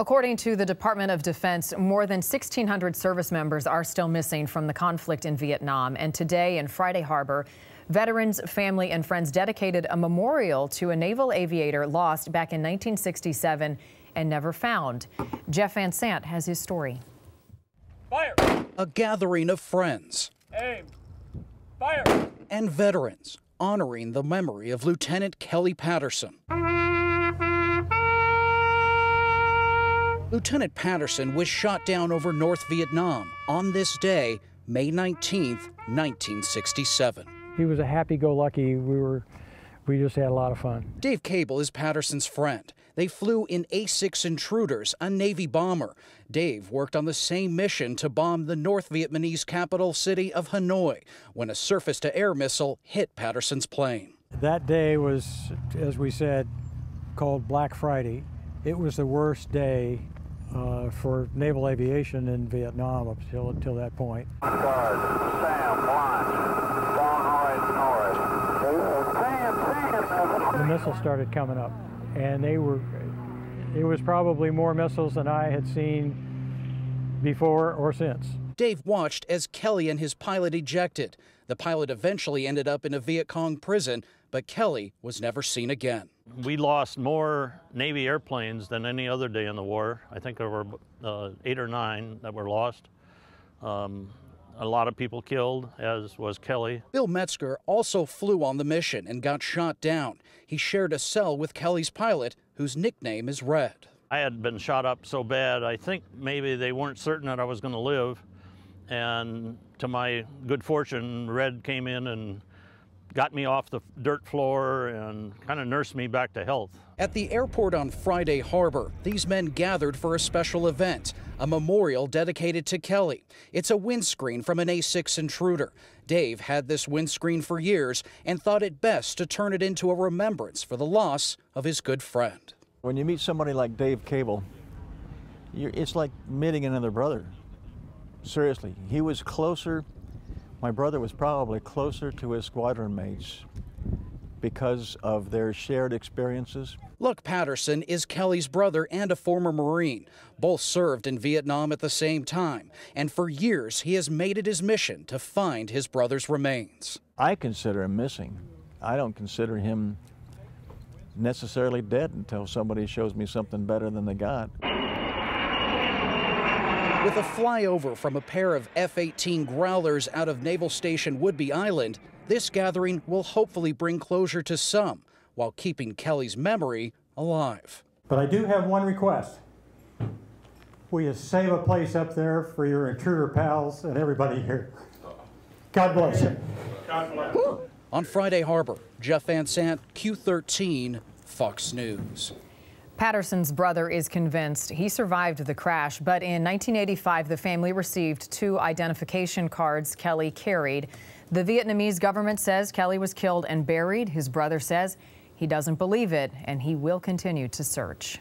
According to the Department of Defense, more than 1,600 service members are still missing from the conflict in Vietnam. And today in Friday Harbor, veterans, family, and friends dedicated a memorial to a naval aviator lost back in 1967 and never found. Jeff Van Sant has his story. Fire! A gathering of friends. Aim! Fire! And veterans honoring the memory of Lieutenant Kelly Patterson. Lieutenant Patterson was shot down over North Vietnam on this day, May 19th, 1967. He was a happy-go-lucky. We just had a lot of fun. Dave Cable is Patterson's friend. They flew in A-6 Intruders, a Navy bomber. Dave worked on the same mission to bomb the North Vietnamese capital city of Hanoi when a surface-to-air missile hit Patterson's plane. That day was, as we said, called Black Friday. It was the worst day for naval aviation in Vietnam up until that point. The missiles started coming up, and it was probably more missiles than I had seen before or since. Dave watched as Kelly and his pilot ejected. The pilot eventually ended up in a Viet Cong prison, but Kelly was never seen again. We lost more Navy airplanes than any other day in the war. I think there were 8 or 9 that were lost. A lot of people killed, as was Kelly. Bill Metzger also flew on the mission and got shot down. He shared a cell with Kelly's pilot, whose nickname is Red. I had been shot up so bad, I think maybe they weren't certain that I was going to live. And to my good fortune, Red came in and got me off the dirt floor and kind of nursed me back to health. At the airport on Friday Harbor, these men gathered for a special event, a memorial dedicated to Kelly. It's a windscreen from an A-6 Intruder. Dave had this windscreen for years and thought it best to turn it into a remembrance for the loss of his good friend. When you meet somebody like Dave Cable, it's like meeting another brother. Seriously, he was closer. My brother was probably closer to his squadron mates because of their shared experiences. Luck Patterson is Kelly's brother and a former Marine. Both served in Vietnam at the same time, and for years he has made it his mission to find his brother's remains. I consider him missing. I don't consider him necessarily dead until somebody shows me something better than they got. With a flyover from a pair of F-18 Growlers out of Naval Station Woodby Island, this gathering will hopefully bring closure to some while keeping Kelly's memory alive. But I do have one request. Will you save a place up there for your intruder pals and everybody here? God bless you. God bless. On Friday Harbor, Jeff Van Sant, Q13, Fox News. Patterson's brother is convinced he survived the crash, but in 1985, the family received 2 identification cards Kelly carried. The Vietnamese government says Kelly was killed and buried. His brother says he doesn't believe it, and he will continue to search.